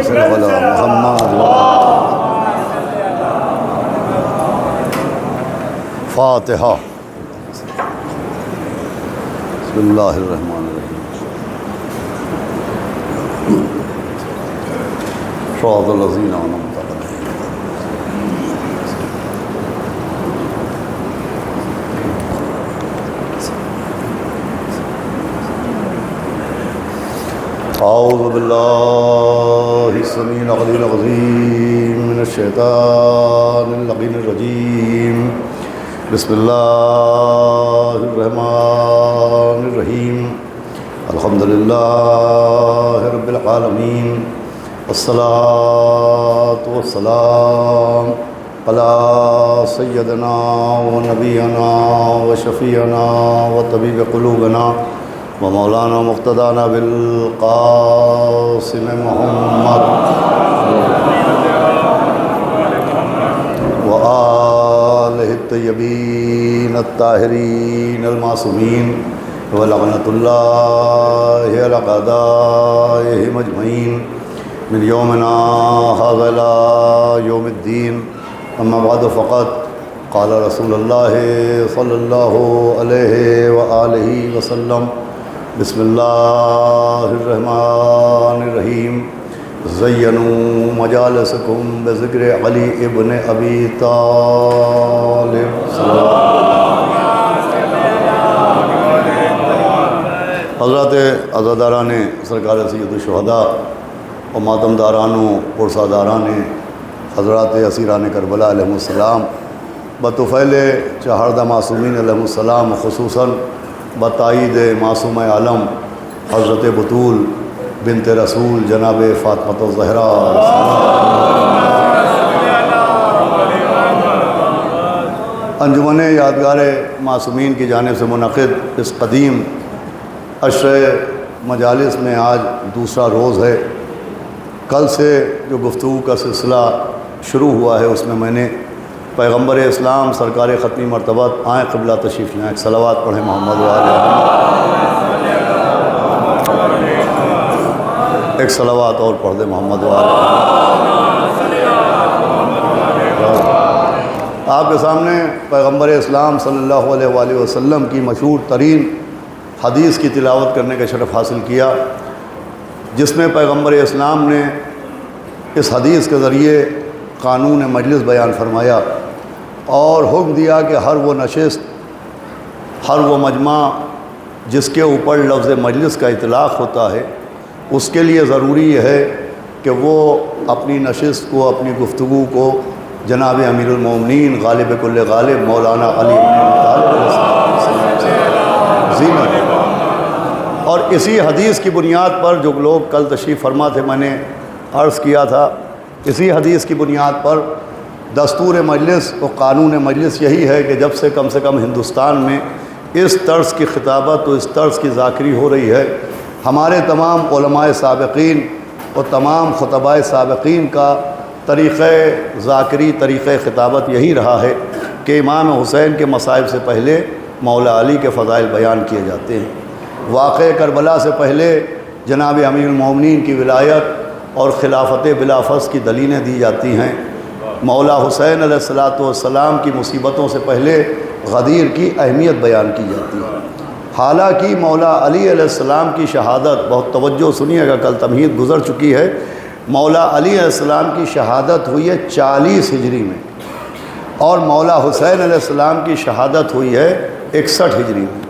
صل علی محمد فاتحہ۔ بسم اللہ الرحمن الرحیم۔ صراط الذین انعمت علیہم۔ اعوذ باللہ السمیع العلیم العظیم من الشیطان اللعین الرجیم۔ بسم اللہ الرحمن الرحیم۔ الحمدللہ رب العالمین، والصلاة والسلام علی سیدنا و نبینا و شفیعنا و طبیب قلوبنا و مولانا مقتدانا بالقاسم محمد و آلہ الطیبین الطاہرین المعصومین و لعنۃ اللہ علی اعدائہم اجمعین من یومنا ھذا الی یوم الدین۔ اما بعد فقط قال رسول اللہ صلی اللہ علیہ وآلہ وسلم، بسم اللہ الرحمن الرحیم۔ زینوا مجالسکم بذکر علی ابن ابی طالب۔ حضرات عزاداران سرکار سید الشہداء و ماتم داران و پرساداران حضرات اسیران کربلا علیہ السلام، بطفیل چہاردہ معصومین علیہ السلام، خصوصاً بتائید معصوم عالم حضرت بطول بنت رسول جناب فاطمۃ الزہرا، انجمن یادگار معصومین کی جانب سے منعقد اس قدیم عشر مجالس میں آج دوسرا روز ہے۔ کل سے جو گفتگو کا سلسلہ شروع ہوا ہے اس میں نے پیغمبر اسلام سرکار ختمی مرتبت آئیں قبلہ تشریف لائیں، ایک صلوات پڑھیں محمد ایک صلوات اور پڑھ دیں محمد آپ کے سامنے پیغمبر اسلام صلی اللہ علیہ وآلہ وسلم کی مشہور ترین حدیث کی تلاوت کرنے کا شرف حاصل کیا، جس میں پیغمبر اسلام نے اس حدیث کے ذریعے قانون مجلس بیان فرمایا اور حکم دیا کہ ہر وہ نشست، ہر وہ مجمع جس کے اوپر لفظ مجلس کا اطلاق ہوتا ہے، اس کے لیے ضروری یہ ہے کہ وہ اپنی نشست کو، اپنی گفتگو کو جناب امیر المومنین غالب کل غالب مولانا علی بن ابی طالب زینت۔ اور اسی حدیث کی بنیاد پر جو لوگ کل تشریف فرما تھے، میں نے عرض کیا تھا، اسی حدیث کی بنیاد پر دستور مجلس و قانون مجلس یہی ہے کہ جب سے کم ہندوستان میں اس طرز کی خطابت و اس طرز کی ذاکری ہو رہی ہے، ہمارے تمام علماء سابقین اور تمام خطباء سابقین کا طریقہ ذاکری، طریقہ خطابت یہی رہا ہے کہ امام حسین کے مصائب سے پہلے مولا علی کے فضائل بیان کیے جاتے ہیں، واقعہ کربلا سے پہلے جناب امیر المومنین کی ولایت اور خلافت بلا فصل کی دلیلیں دی جاتی ہیں، مولا حسین علیہ السلام کی مصیبتوں سے پہلے غدیر کی اہمیت بیان کی جاتی ہے۔ حالانکہ مولا علی علیہ السلام کی شہادت، بہت توجہ سنیے گا، کل تمہید گزر چکی ہے، مولا علی علیہ السلام کی شہادت ہوئی ہے 40 ہجری میں، اور مولا حسین علیہ السلام کی شہادت ہوئی ہے 61 ہجری میں۔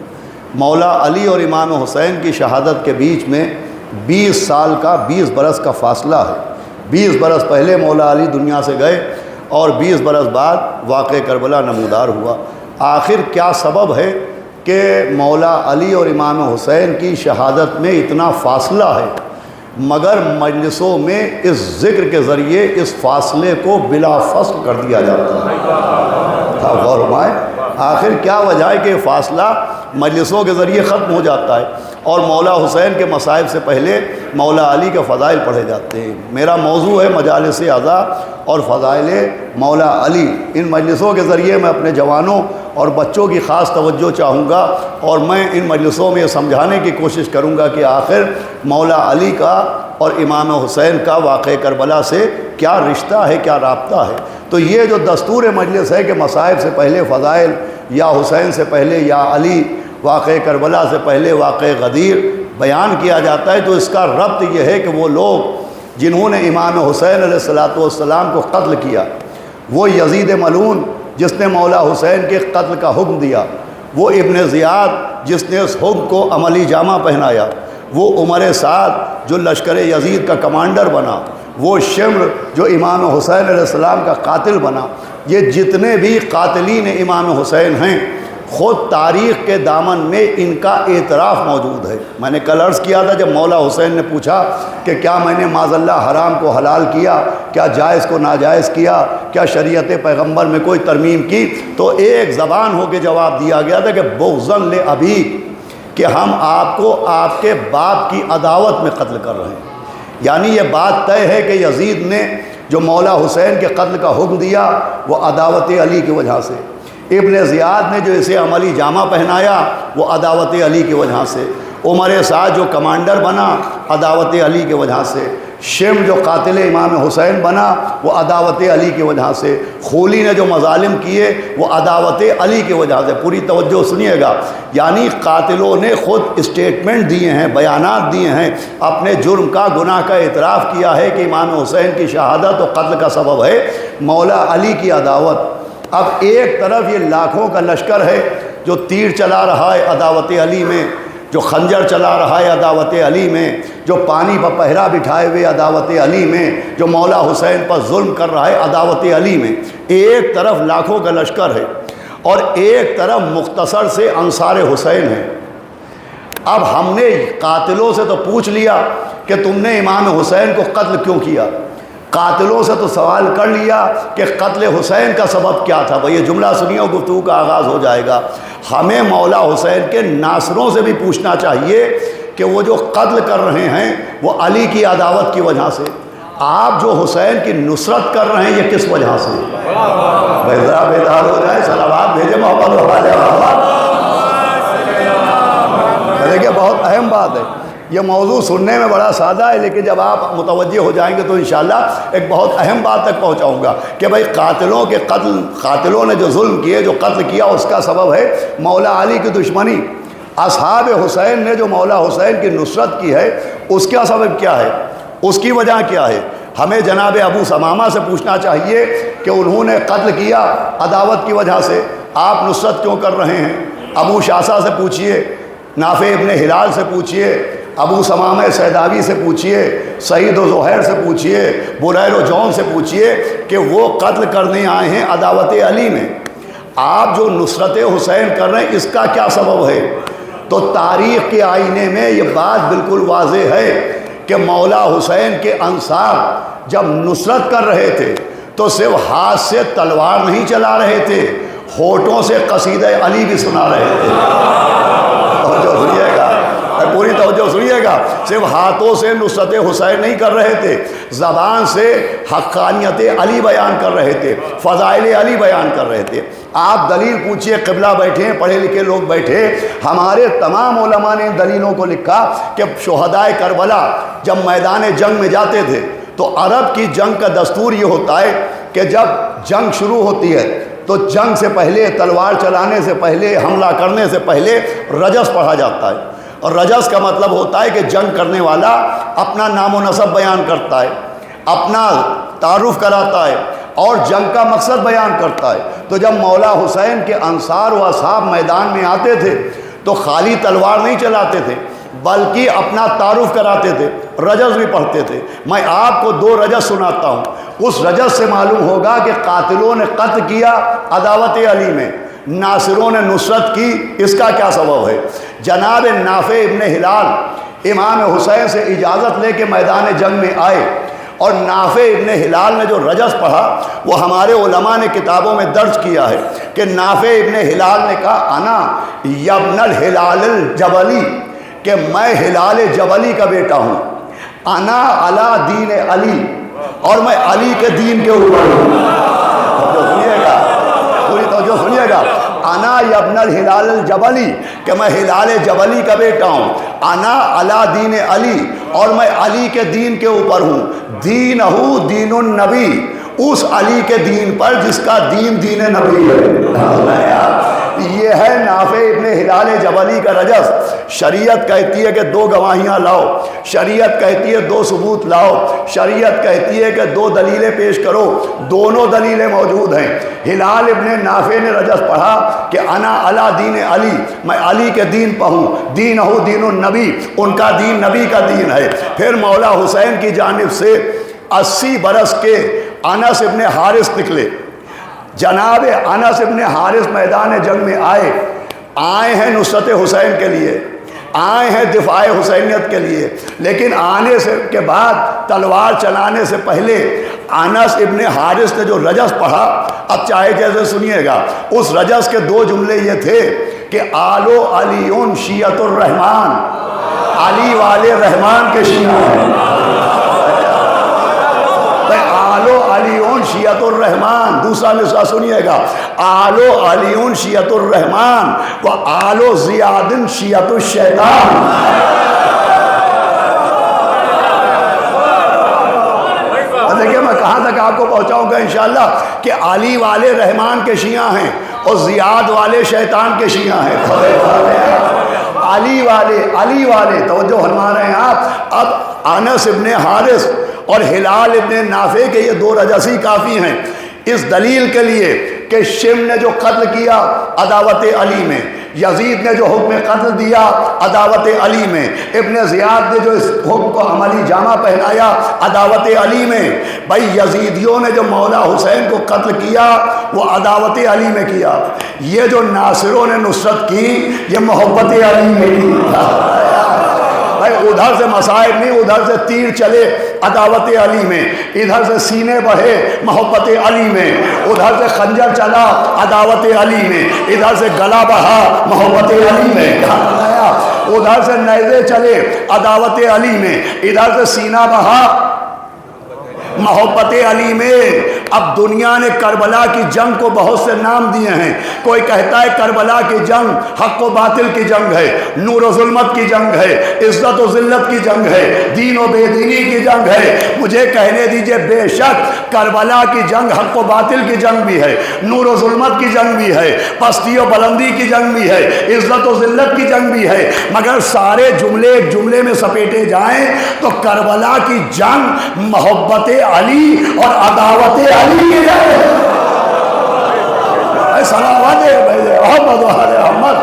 مولا علی اور امام حسین کی شہادت کے بیچ میں 20 سال کا، 20 برس کا فاصلہ ہے۔ 20 برس پہلے مولا علی دنیا سے گئے اور 20 برس بعد واقعہ کربلا نمودار ہوا۔ آخر کیا سبب ہے کہ مولا علی اور امام حسین کی شہادت میں اتنا فاصلہ ہے، مگر مجلسوں میں اس ذکر کے ذریعے اس فاصلے کو بلا فصل کر دیا جاتا ہے؟ غور فرمائیں، آخر کیا وجہ ہے کہ فاصلہ مجلسوں کے ذریعے ختم ہو جاتا ہے اور مولا حسین کے مصائب سے پہلے مولا علی کے فضائل پڑھے جاتے ہیں؟ میرا موضوع ہے مجالس اعضاء اور فضائل مولا علی۔ ان مجلسوں کے ذریعے میں اپنے جوانوں اور بچوں کی خاص توجہ چاہوں گا، اور میں ان مجلسوں میں یہ سمجھانے کی کوشش کروں گا کہ آخر مولا علی کا اور امام حسین کا واقعہ کربلا سے کیا رشتہ ہے، کیا رابطہ ہے؟ تو یہ جو دستور مجلس ہے کہ مصائب سے پہلے فضائل، یا حسین سے پہلے یا علی، واقعہ کربلا سے پہلے واقعہ غدیر بیان کیا جاتا ہے، تو اس کا ربط یہ ہے کہ وہ لوگ جنہوں نے امام حسین علیہ السلام کو قتل کیا، وہ یزید ملعون جس نے مولا حسین کے قتل کا حکم دیا، وہ ابن زیاد جس نے اس حکم کو عملی جامہ پہنایا، وہ عمر سعد جو لشکر یزید کا کمانڈر بنا، وہ شمر جو امام حسین علیہ السلام کا قاتل بنا، یہ جتنے بھی قاتلین امام حسین ہیں، خود تاریخ کے دامن میں ان کا اعتراف موجود ہے۔ میں نے کل عرض کیا تھا جب مولا حسین نے پوچھا کہ کیا میں نے معاذ اللہ حرام کو حلال کیا، کیا جائز کو ناجائز کیا، کیا شریعت پیغمبر میں کوئی ترمیم کی، تو ایک زبان ہو کے جواب دیا گیا تھا کہ بغضاً لأبیک، کہ ہم آپ کو آپ کے باپ کی عداوت میں قتل کر رہے ہیں۔ یعنی یہ بات طے ہے کہ یزید نے جو مولا حسین کے قتل کا حکم دیا وہ عداوت علی کی وجہ سے، ابن زیاد نے جو اسے عملی جامہ پہنایا وہ عداوت علی کی وجہ سے، عمر سعد جو کمانڈر بنا عداوت علی کی وجہ سے، شم جو قاتل امام حسین بنا وہ عداوت علی کی وجہ سے، خولی نے جو مظالم کیے وہ عداوت علی کی وجہ سے۔ پوری توجہ سنیے گا، یعنی قاتلوں نے خود اسٹیٹمنٹ دیے ہیں، بیانات دیے ہیں، اپنے جرم کا، گناہ کا اعتراف کیا ہے کہ امام حسین کی شہادت و قتل کا سبب ہے مولا علی کی عداوت۔ اب ایک طرف یہ لاکھوں کا لشکر ہے جو تیر چلا رہا ہے عداوت علی میں، جو خنجر چلا رہا ہے عداوت علی میں، جو پانی پر پہرا بٹھائے ہوئے عداوت علی میں، جو مولا حسین پر ظلم کر رہا ہے عداوت علی میں۔ ایک طرف لاکھوں کا لشکر ہے اور ایک طرف مختصر سے انصار حسین ہیں۔ اب ہم نے قاتلوں سے تو پوچھ لیا کہ تم نے امام حسین کو قتل کیوں کیا، قاتلوں سے تو سوال کر لیا کہ قتل حسین کا سبب کیا تھا۔ بھئی یہ جملہ سنیے اور گفتگو کا آغاز ہو جائے گا۔ ہمیں مولا حسین کے ناصروں سے بھی پوچھنا چاہیے کہ وہ جو قتل کر رہے ہیں وہ علی کی عداوت کی وجہ سے، آپ جو حسین کی نصرت کر رہے ہیں یہ کس وجہ سے؟ بھئی ذرا بیدار ہو جائے، صلوات بھیجے محمد وعلى محمد۔ دیکھیں بہت اہم بات ہے، یہ موضوع سننے میں بڑا سادہ ہے لیکن جب آپ متوجہ ہو جائیں گے تو انشاءاللہ ایک بہت اہم بات تک پہنچاؤں گا کہ بھئی قاتلوں نے جو ظلم کیے، جو قتل کیا، اس کا سبب ہے مولا علی کی دشمنی۔ اصحاب حسین نے جو مولا حسین کی نصرت کی ہے اس کا سبب کیا ہے، اس کی وجہ کیا ہے؟ ہمیں جناب ابو ثمامہ سے پوچھنا چاہیے کہ انہوں نے قتل کیا عداوت کی وجہ سے، آپ نصرت کیوں کر رہے ہیں؟ ابو شاسا سے پوچھئے، نافع ابن ہلال سے پوچھئے، ابو ثمامہ سیداوی سے پوچھئے، سعید و زہیر سے پوچھئے، بریر و جون سے پوچھئے کہ وہ قتل کرنے آئے ہیں عداوت علی میں، آپ جو نصرت حسین کر رہے ہیں اس کا کیا سبب ہے؟ تو تاریخ کے آئینے میں یہ بات بالکل واضح ہے کہ مولا حسین کے انصار جب نصرت کر رہے تھے تو صرف ہاتھ سے تلوار نہیں چلا رہے تھے، ہونٹوں سے قصیدہ علی بھی سنا رہے تھے۔ توجہ سنیے گا، پوری توجہ سنیے گا، صرف ہاتھوں سے نصرت حسین نہیں کر رہے تھے، زبان سے حقانیت علی بیان کر رہے تھے، فضائل علی بیان کر رہے تھے۔ آپ دلیل پوچھئے، قبلہ بیٹھے ہیں، پڑھے لکھے لوگ بیٹھے، ہمارے تمام علماء نے ان دلیلوں کو لکھا کہ شہدائے کربلا جب میدان جنگ میں جاتے تھے تو عرب کی جنگ کا دستور یہ ہوتا ہے کہ جب جنگ شروع ہوتی ہے تو جنگ سے پہلے، تلوار چلانے سے پہلے، حملہ کرنے سے پہلے رجس پڑھا جاتا ہے، اور رجس کا مطلب ہوتا ہے کہ جنگ کرنے والا اپنا نام و نسب بیان کرتا ہے، اپنا تعارف کراتا ہے اور جنگ کا مقصد بیان کرتا ہے۔ تو جب مولا حسین کے انصار و اصحاب میدان میں آتے تھے تو خالی تلوار نہیں چلاتے تھے بلکہ اپنا تعارف کراتے تھے، رجز بھی پڑھتے تھے۔ میں آپ کو 2 رجز سناتا ہوں، اس رجز سے معلوم ہوگا کہ قاتلوں نے قتل کیا عداوت علی میں، ناصروں نے نصرت کی، اس کا کیا سبب ہے؟ جناب نافع ابن ہلال امام حسین سے اجازت لے کے میدان جنگ میں آئے، اور نافع ابن ہلال نے جو رجز پڑھا وہ ہمارے علماء نے کتابوں میں درج کیا ہے کہ نافع ابن ہلال نے کہا انا یبن الہلال الجبلی، کہ میں ہلال جبلی کا بیٹا ہوں، انا علی دین علی، اور میں علی کے دین کے اوپر ہوں۔ سنیے گا، پوری تو جو سنیے گا، انا ابن الہلال الجبلی، کہ میں ہلال جبلی کا بیٹا ہوں، انا علی دین علی، اور میں علی کے دین کے اوپر ہوں، دینہ دین النبی، اس علی کے دین پر جس کا دین دین نبی ہے۔ یہ ہے نافع ابن ہلال جبلی کا رجس۔ شریعت کہتی ہے کہ 2 گواہیاں لاؤ، شریعت کہتی ہے 2 ثبوت لاؤ، شریعت کہتی ہے کہ 2 دلیلیں پیش کرو، دونوں دلیلیں موجود ہیں۔ ہلال ابن نافع نے رجس پڑھا کہ انا علی دین علی، میں علی کے دین پر ہوں، دینہ دین النبی، ان کا دین نبی کا دین ہے۔ پھر مولا حسین کی جانب سے 80 برس کے انس ابن حارث نکلے۔ جناب انس ابن حارث میدان جنگ میں آئے ہیں نصرت حسین کے لیے، آئے ہیں دفاع حسینیت کے لیے، لیکن آنے سے کے بعد تلوار چلانے سے پہلے انس ابن حارث نے جو رجس پڑھا، اب چاہے جیسے سنیے گا، اس رجس کے 2 جملے یہ تھے کہ آلو علیون شیعت الرحمان، علی والے رحمان کے شیعہ ہیں، آلو علیون شیعت الرحمان۔ دوسرا مصرع سنیے گا، آلو علیون شیعت الرحمان و آلو زیاد شیعت الشیطان۔ دیکھیے میں کہاں تک آپ کو پہنچاؤں گا انشاءاللہ، کہ علی والے رحمان کے شیعہ ہیں اور زیاد والے شیطان کے شیعہ ہیں۔ علی والے توجہ فرما رہے ہیں آپ۔ اب انس ابن حارث اور ہلال ابن نافع کے یہ 2 رجس ہی کافی ہیں اس دلیل کے لیے کہ شم نے جو قتل کیا عداوت علی میں، یزید نے جو حکم قتل دیا عداوت علی میں، ابن زیاد نے جو اس حکم کو عملی جامہ پہنایا عداوت علی میں، بھائی یزیدیوں نے جو مولا حسین کو قتل کیا وہ عداوت علی میں کیا، یہ جو ناصروں نے نصرت کی یہ محبت علی میں کی۔ بھائی ادھر سے مصائب نہیں، ادھر سے تیر چلے عداوت علی میں، ادھر سے سینے بڑھے محبت علی میں، ادھر سے خنجر چلا عداوت علی میں، ادھر سے گلا بڑھا محبت علی میں، ادھر سے نیزے چلے عداوت علی میں، ادھر سے سینہ بڑھا محبت علی میں۔ اب دنیا نے کربلا کی جنگ کو بہت سے نام دیے ہیں، کوئی کہتا ہے کربلا کی جنگ حق و باطل کی جنگ ہے، نور و ظلمت کی جنگ ہے، عزت و ذلت کی جنگ ہے، دین و بے دینی کی جنگ ہے۔ مجھے کہنے دیجئے بے شک کربلا کی جنگ حق و باطل کی جنگ بھی ہے، نور و ظلمت کی جنگ بھی ہے، پستی و بلندی کی جنگ بھی ہے، عزت و ذلت کی جنگ بھی ہے، مگر سارے جملے ایک جملے میں سپیٹے جائیں تو کربلا کی جنگ محبت علی اور عداوت علی کی جنگ ہے۔ صلوات محمد و آل محمد۔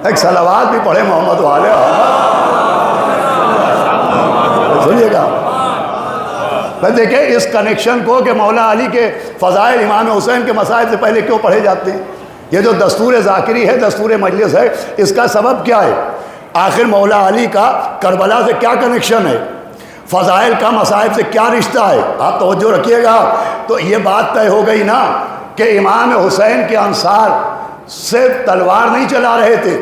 ایک صلوات بھی پڑھے محمد و آل محمد۔ سنیے گا دیکھیں اس کنیکشن کو کہ مولا علی کے فضائل امام حسین کے مسائل سے پہلے کیوں پڑھے جاتے ہیں۔ یہ جو دستور ذاکری ہے، دستور مجلس ہے، اس کا سبب کیا ہے؟ آخر مولا علی کا کربلا سے کیا کنیکشن ہے، فضائل کا مصائب سے کیا رشتہ ہے؟ آپ توجہ رکھیے گا۔ تو یہ بات طے ہو گئی نا کہ امام حسین کے انصار صرف تلوار نہیں چلا رہے تھے،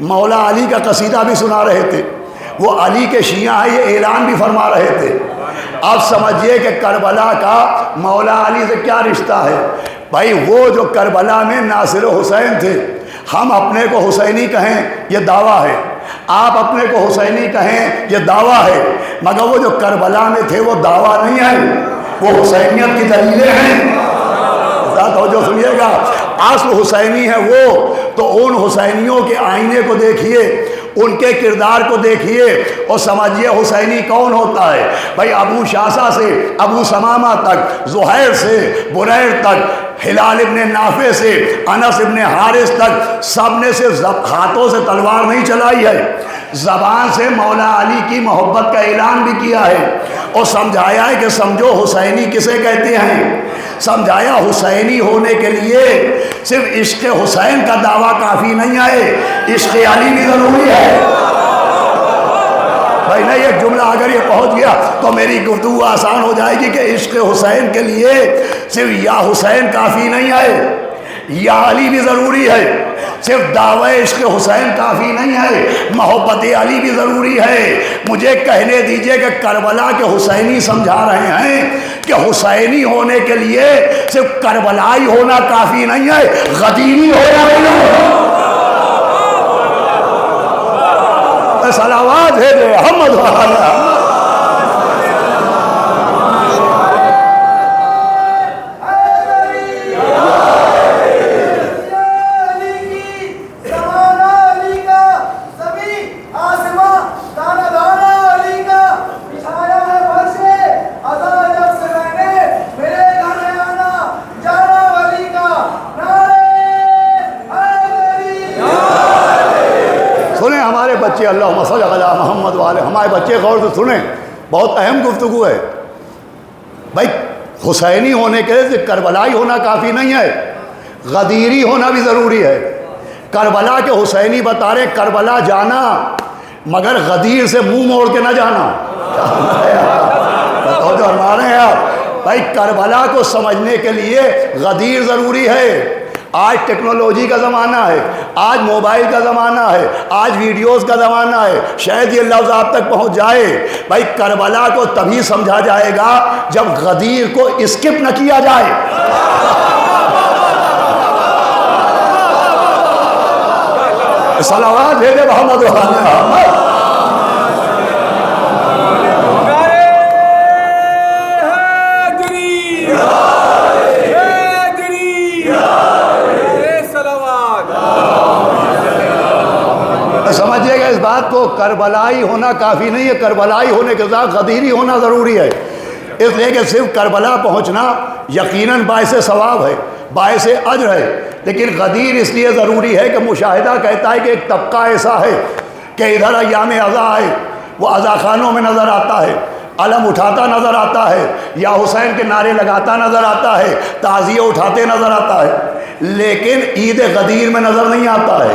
مولا علی کا قصیدہ بھی سنا رہے تھے، وہ علی کے شیعہ ہیں یہ اعلان بھی فرما رہے تھے۔ اب سمجھیے کہ کربلا کا مولا علی سے کیا رشتہ ہے۔ بھائی وہ جو کربلا میں ناصر حسین تھے، ہم اپنے کو حسینی کہیں یہ دعویٰ ہے، آپ اپنے کو حسینی کہیں یہ دعویٰ ہے، مگر وہ جو کربلا میں تھے وہ دعویٰ نہیں ہے، وہ حسینیت کی دلیلیں ہیں۔ توجہ سنیے گا، اصل حسینی ہے وہ، تو ان حسینیوں کے آئینے کو دیکھیے، ان کے کردار کو دیکھیے اور سمجھیے حسینی کون ہوتا ہے۔ بھائی ابو شاسا سے ابو سمامہ تک، زہیر سے بریر تک، ہلال ابن نافع سے انس ابن حارث تک، سب نے صرف ہاتھوں سے تلوار نہیں چلائی ہے، زبان سے مولا علی کی محبت کا اعلان بھی کیا ہے اور سمجھایا ہے کہ سمجھو حسینی کسے کہتے ہیں۔ سمجھایا حسینی ہونے کے لیے صرف عشق حسین کا دعویٰ کافی نہیں ہے، عشق علی بھی ضروری ہے۔ بھائی نہیں یہ جملہ اگر یہ پہنچ گیا تو میری گفتگو آسان ہو جائے گی کہ عشق حسین کے لیے صرف یا حسین کافی نہیں ہے، یا علی بھی ضروری ہے۔ صرف دعوی عشق حسین کافی نہیں ہے، محبت علی بھی ضروری ہے۔ مجھے کہنے دیجئے کہ کربلا کے حسینی سمجھا رہے ہیں کہ حسینی ہونے کے لیے صرف کربلائی ہونا کافی نہیں ہے، غدیری ہونا بھی نہیں ہے۔ صلوات ہے دے محمد والا۔ بچے اللہم صلی علی محمد والے، ہمارے بچے غور سے سنیں، بہت اہم گفتگو ہے بھائی۔ حسینی ہونے کے لیے کربلائی ہونا کافی نہیں ہے، غدیری ہونا بھی ضروری ہے۔ کربلا کے حسینی بتا رہے کربلا جانا مگر غدیر سے منہ موڑ کے نہ جانا۔ بتاؤ جو ہمارے ہیں آپ بھائی، کربلا کو سمجھنے کے لیے غدیر ضروری ہے۔ آج ٹیکنالوجی کا زمانہ ہے، آج موبائل کا زمانہ ہے، آج ویڈیوز کا زمانہ ہے، شاید یہ لفظ آپ تک پہنچ جائے بھائی۔ کربلا کو تبھی سمجھا جائے گا جب غدیر کو اسکپ نہ کیا جائے۔ صلوات بھیجے محمد محمد۔ سمجھیے گا اس بات کو، کربلائی ہونا کافی نہیں ہے، کربلائی ہونے کے ساتھ غدیری ہونا ضروری ہے۔ اس لیے کہ صرف کربلا پہنچنا یقیناً باعث ثواب ہے، باعث اجر ہے، لیکن غدیر اس لیے ضروری ہے کہ مشاہدہ کہتا ہے کہ ایک طبقہ ایسا ہے کہ ادھر ایام عزا ہے، وہ عزا خانوں میں نظر آتا ہے، علم اٹھاتا نظر آتا ہے، یا حسین کے نعرے لگاتا نظر آتا ہے، تعزیہ اٹھاتے نظر آتا ہے، لیکن عید غدیر میں نظر نہیں آتا ہے۔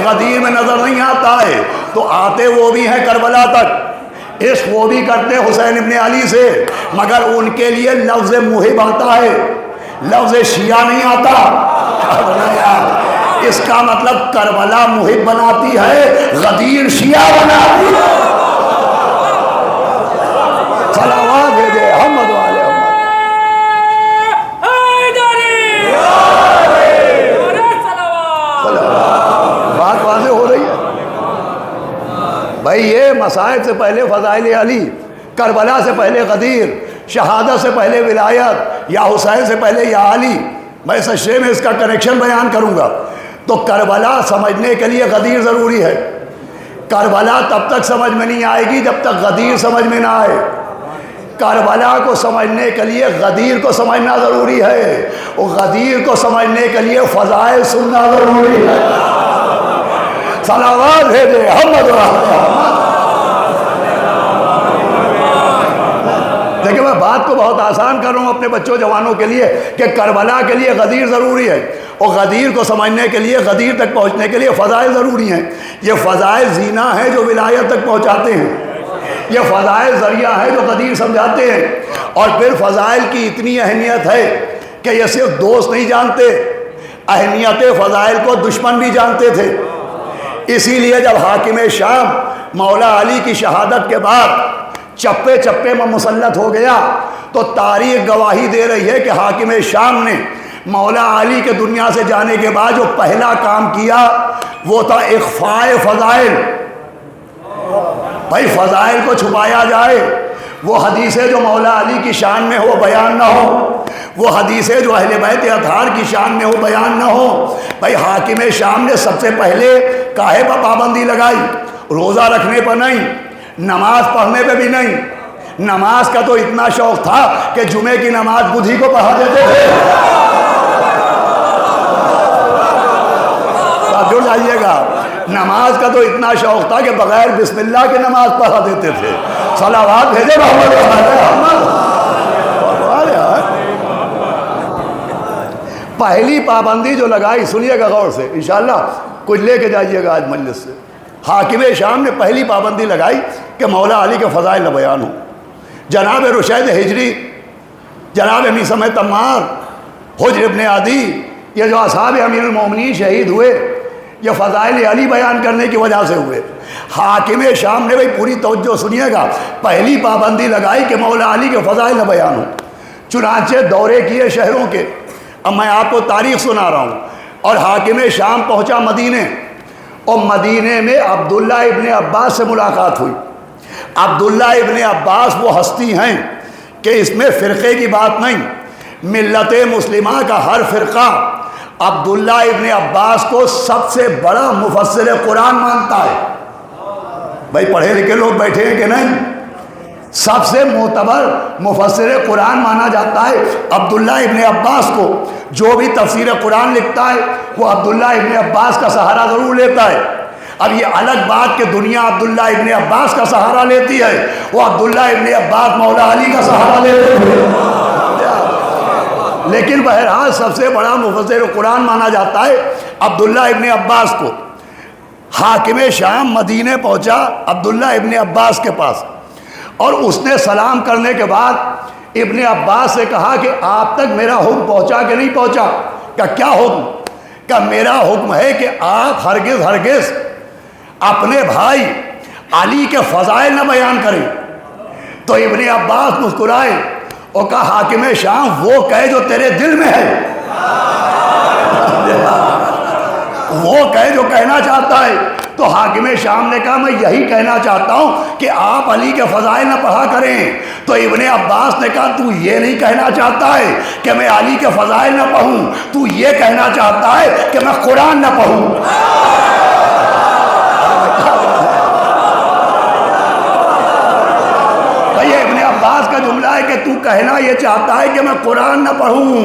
غدیر میں نظر نہیں آتا ہے تو آتے وہ بھی ہیں کربلا تک، عشق وہ بھی کرتے حسین ابن علی سے، مگر ان کے لیے لفظ محب آتا ہے، لفظ شیعہ نہیں آتا۔ اس کا مطلب کربلا محب بناتی ہے، غدیر شیعہ بناتی ہے۔ صلوات بھیجے محمد والے بات واضح ہو رہی ہے بھائی۔ یہ مسائل سے پہلے فضائل علی، کربلا سے پہلے غدیر، شہادت سے پہلے ولایت، یا حسین سے پہلے یا علی۔ میں سشرے میں اس کا کنیکشن بیان کروں گا۔ تو کربلا سمجھنے کے لیے غدیر ضروری ہے۔ کربلا تب تک سمجھ میں نہیں آئے گی جب تک غدیر سمجھ میں نہ آئے۔ کربلا کو سمجھنے کے لیے غدیر کو سمجھنا ضروری ہے، اور غدیر کو سمجھنے کے لیے فضائل سننا ضروری ہے۔ صلوات بھیجے محمد دیکھیں، میں بات کو بہت آسان کر رہا ہوں اپنے بچوں جوانوں کے لیے کہ کربلا کے لیے غدیر ضروری ہے، اور غدیر کو سمجھنے کے لیے، غدیر تک پہنچنے کے لیے فضائل ضروری ہیں۔ یہ فضائل زینہ ہیں جو ولایت تک پہنچاتے ہیں، یہ فضائل ذریعہ ہے جو غدیر سمجھاتے ہیں۔ اور پھر فضائل کی اتنی اہمیت ہے کہ یہ صرف دوست نہیں جانتے، اہمیت فضائل کو دشمن بھی جانتے تھے۔ اسی لیے جب حاکم شام مولا علی کی شہادت کے بعد چپے چپے میں مسلط ہو گیا تو تاریخ گواہی دے رہی ہے کہ حاکم شام نے مولا علی کے دنیا سے جانے کے بعد جو پہلا کام کیا وہ تھا اخفاء فضائل۔ بھائی فضائل کو چھپایا جائے، وہ حدیثیں جو مولا علی کی شان میں ہو بیان نہ ہو، وہ حدیثیں جو اہل بیت اطہار کی شان میں ہو بیان نہ ہو۔ بھائی حاکم شام نے سب سے پہلے کاہے پر پابندی لگائی؟ روزہ رکھنے پر نہیں، نماز پڑھنے پہ بھی نہیں۔ نماز کا تو اتنا شوق تھا کہ جمعے کی نماز بدھ ہی کو پڑھا دیتے تھے۔ جڑ جائیے گا، نماز کا تو اتنا شوق تھا کہ بغیر بسم اللہ کے نماز پڑھا دیتے تھے۔ صلوات بھیجے محمد۔ پہلی پابندی جو لگائی، سنیے گا غور سے، انشاءاللہ کچھ لے کے جائیے گا آج مجلس سے۔ حاکم شام نے پہلی پابندی لگائی کہ مولا علی کے فضائل نہ بیان ہوں۔ جناب رشید ہجری، جناب میثم تمار، حجر ابن عدی، یہ جو اصحاب امیر المومنین شہید ہوئے یہ فضائل علی بیان کرنے کی وجہ سے ہوئے۔ حاکم شام نے بھائی پوری توجہ سنیے گا، پہلی پابندی لگائی کہ مولا علی کے فضائل نہ بیان ہوں، چنانچہ دورے کیے شہروں کے۔ اب میں آپ کو تاریخ سنا رہا ہوں۔ اور حاکم شام پہنچا مدینے، اور مدینے میں عبداللہ ابن عباس سے ملاقات ہوئی۔ عبداللہ ابن عباس وہ ہستی ہیں کہ اس میں فرقے کی بات نہیں، ملت مسلمہ کا ہر فرقہ عبداللہ ابن عباس کو سب سے بڑا مفسر قرآن مانتا ہے۔ بھائی پڑھے لکھے لوگ بیٹھے ہیں کہ نہیں؟ سب سے معتبر مفسر قرآن مانا جاتا ہے عبداللہ ابن عباس کو۔ جو بھی تفسیر قرآن لکھتا ہے وہ عبداللہ ابن عباس کا سہارا ضرور لیتا ہے۔ اب یہ الگ بات کہ دنیا عبداللہ ابن عباس کا سہارا لیتی ہے، وہ عبداللہ ابن عباس مولا علی کا سہارا لیتے ہیں، لیکن بہرحال سب سے بڑا مفسر قرآن مانا جاتا ہے عبداللہ ابن عباس کو۔ حاکم شام مدینے پہنچا عبداللہ ابن عباس کے پاس، اور اس نے سلام کرنے کے بعد ابن عباس سے کہا کہ آپ تک میرا حکم پہنچا کہ نہیں پہنچا؟ کہ کیا حکم؟ کہ میرا حکم ہے کہ آپ ہرگز اپنے بھائی علی کے فضائل نہ بیان کریں۔ تو ابن عباس مسکرائے اور کہا حاکم شام وہ کہے جو تیرے دل میں ہے، وہ کہے جو کہنا چاہتا ہے۔ تو حاکم شام نے کہا میں یہی کہنا چاہتا ہوں کہ آپ علی کے فضائل نہ پڑھا کریں۔ تو ابن عباس نے کہا تو یہ نہیں کہنا چاہتا ہے کہ میں علی کے فضائل نہ پڑھوں، تو یہ کہنا چاہتا ہے کہ میں قرآن نہ پڑھوں۔ بھئی ابن عباس کا جملہ ہے کہ تو کہنا یہ چاہتا ہے کہ میں قرآن نہ پڑھوں،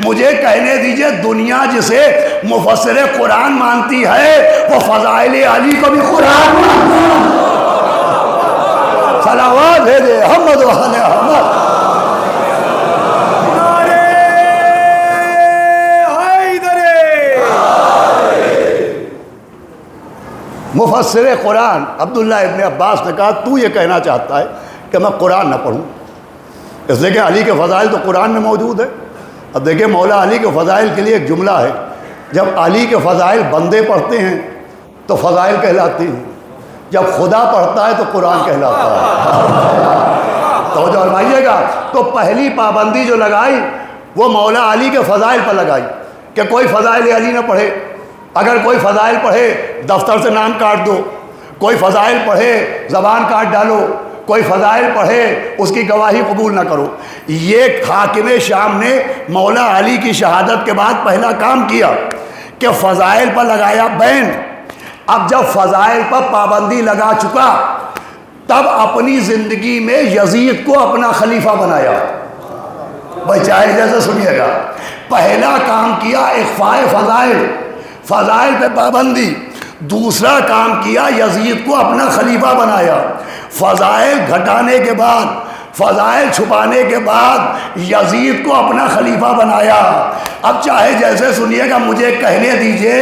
مجھے کہنے دیجئے دنیا جسے مفسر قرآن مانتی ہے وہ فضائل علی کو بھی قرآن مانتی ہے۔ صلوات بھیجے حمد و آل احمد۔ مفسر قرآن عبداللہ ابن عباس نے کہا تو یہ کہنا چاہتا ہے کہ میں قرآن نہ پڑھوں، اس لیے کہ علی کے فضائل تو قرآن میں موجود ہے۔ اب دیکھیں مولا علی کے فضائل کے لیے ایک جملہ ہے، جب علی کے فضائل بندے پڑھتے ہیں تو فضائل کہلاتی ہیں، جب خدا پڑھتا ہے تو قرآن کہلاتا ہے۔ توجہ فرمائیے گا۔ تو پہلی پابندی جو لگائی وہ مولا علی کے فضائل پر لگائی کہ کوئی فضائل علی نہ پڑھے، اگر کوئی فضائل پڑھے دفتر سے نام کاٹ دو، کوئی فضائل پڑھے زبان کاٹ ڈالو، کوئی فضائل پڑھے اس کی گواہی قبول نہ کرو۔ یہ حاکم شام نے مولا علی کی شہادت کے بعد پہلا کام کیا کہ فضائل پر لگایا بین۔ اب جب فضائل پر پابندی لگا چکا تب اپنی زندگی میں یزید کو اپنا خلیفہ بنایا۔ بھائی چاہے جیسے سنیے گا، پہلا کام کیا اخفاء فضائل، فضائل پہ پابندی۔ دوسرا کام کیا یزید کو اپنا خلیفہ بنایا۔ فضائل گھٹانے کے بعد، فضائل چھپانے کے بعد یزید کو اپنا خلیفہ بنایا۔ اب چاہے جیسے سنیے گا، مجھے کہنے دیجئے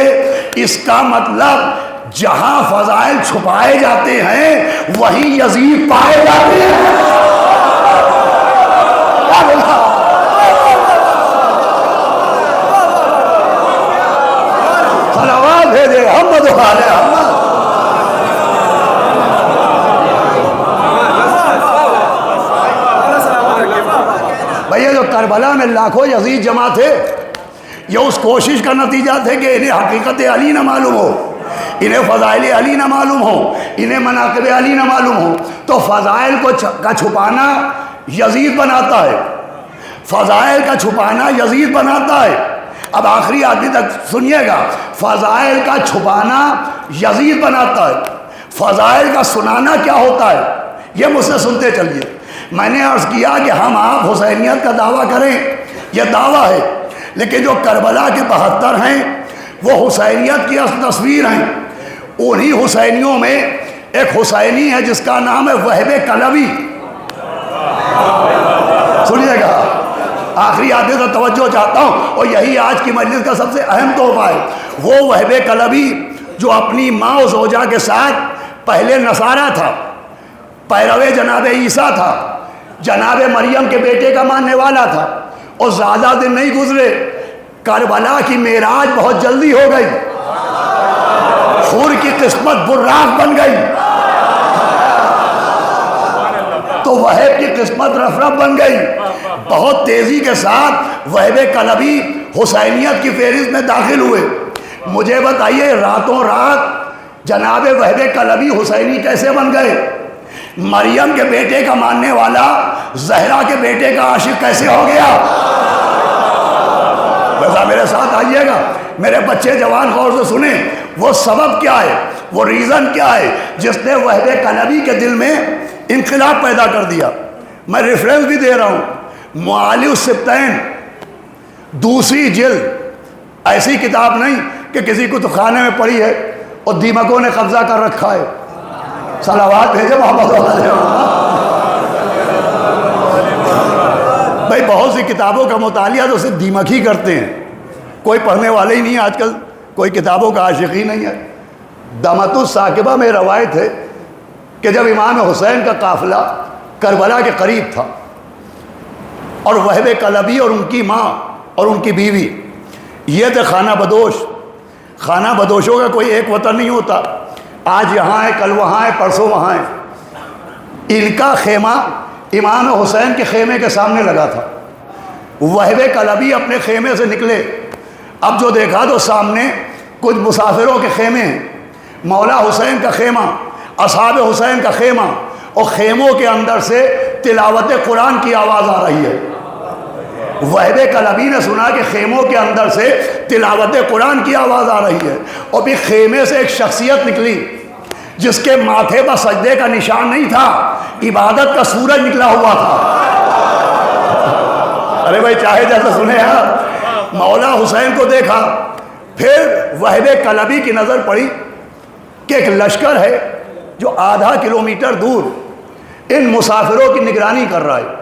اس کا مطلب جہاں فضائل چھپائے جاتے ہیں وہیں یزید پائے جاتے ہیں۔ صلوات بھیجے حمد و آل احمد۔ بھئی جو کربلا میں لاکھوں یزید جمع تھے یہ اس کوشش کا نتیجہ تھے کہ انہیں حقیقت علی نہ معلوم ہو، انہیں فضائل علی نہ معلوم ہو، انہیں مناقب علی نہ معلوم ہو۔ تو فضائل کا چھپانا یزید بناتا ہے، فضائل کا چھپانا یزید بناتا ہے۔ اب آخری آدمی تک سنیے گا، فضائل کا چھپانا یزید بناتا ہے، فضائل کا سنانا کیا ہوتا ہے یہ مجھ سے سنتے چلیے۔ میں نے عرض کیا کہ ہم آپ حسینیت کا دعویٰ کریں یہ دعویٰ ہے، لیکن جو کربلا کے 72 ہیں وہ حسینیت کی اصل تصویر ہیں۔ انہی حسینیوں میں ایک حسینی ہے جس کا نام ہے وہب کلبی۔ سنیے گا، آخری آدمی سے توجہ چاہتا ہوں، اور یہی آج کی مجلس کا سب سے اہم تحفہ ہے۔ وہ وہب کلبی جو اپنی ماں و زوجہ کے ساتھ پہلے نصارہ تھا، پیرو جناب عیسیٰ تھا، جناب مریم کے بیٹے کا ماننے والا تھا، اور زیادہ دن نہیں گزرے کربلا کی معراج بہت جلدی ہو گئی، حور کی قسمت براق بن گئی، تو وہب کی قسمت رفرف بن گئی۔ بہت تیزی کے ساتھ وہب کلبی حسینیت کی فہرست میں داخل ہوئے۔ مجھے بتائیے راتوں رات جناب وہب کلبی حسینی کیسے بن گئے؟ مریم کے بیٹے کا ماننے والا زہرا کے بیٹے کا عاشق کیسے ہو گیا؟ ویسا میرے ساتھ آئیے گا، میرے بچے جوان غور سے سنیں، وہ سبب کیا ہے، وہ ریزن کیا ہے جس نے وہب کلبی کے دل میں انقلاب پیدا کر دیا۔ میں ریفرنس بھی دے رہا ہوں، معالی السبتین دوسری جلد، ایسی کتاب نہیں کہ کسی کتب خانے میں پڑھی ہے اور دیمکوں نے قبضہ کر رکھا ہے۔ صلوات بھیجے محمد علیہ بھائی، بہت سی کتابوں کا مطالعہ تو صرف دیمک ہی کرتے ہیں، کوئی پڑھنے والے ہی نہیں ہے آج کل، کوئی کتابوں کا عاشق ہی نہیں ہے۔ دمت الثاقبہ میں روایت ہے کہ جب امام حسین کا قافلہ کربلا کے قریب تھا اور وہب کلبی اور ان کی ماں اور ان کی بیوی یہ تھے خانہ بدوش۔ خانہ بدوشوں کا کوئی ایک وطن نہیں ہوتا، آج یہاں ہے، کل وہاں ہے، پرسوں وہاں ہے۔ ان کا خیمہ امام حسین کے خیمے کے سامنے لگا تھا۔ وہب کلبی اپنے خیمے سے نکلے، اب جو دیکھا تو سامنے کچھ مسافروں کے خیمے ہیں، مولا حسین کا خیمہ، اصحاب حسین کا خیمہ، اور خیموں کے اندر سے تلاوت قرآن کی آواز آ رہی ہے۔ وہب کلبی نے سنا کہ خیموں کے اندر سے تلاوت قرآن کی آواز آ رہی ہے، اور بھی خیمے سے ایک شخصیت نکلی جس کے ماتھے پر سجدے کا نشان نہیں تھا، عبادت کا سورج نکلا ہوا تھا۔ ارے بھائی چاہے جیسا سنے آپ، مولا حسین کو دیکھا، پھر وہب کلبی کی نظر پڑی کہ ایک لشکر ہے جو آدھا کلومیٹر دور ان مسافروں کی نگرانی کر رہا ہے،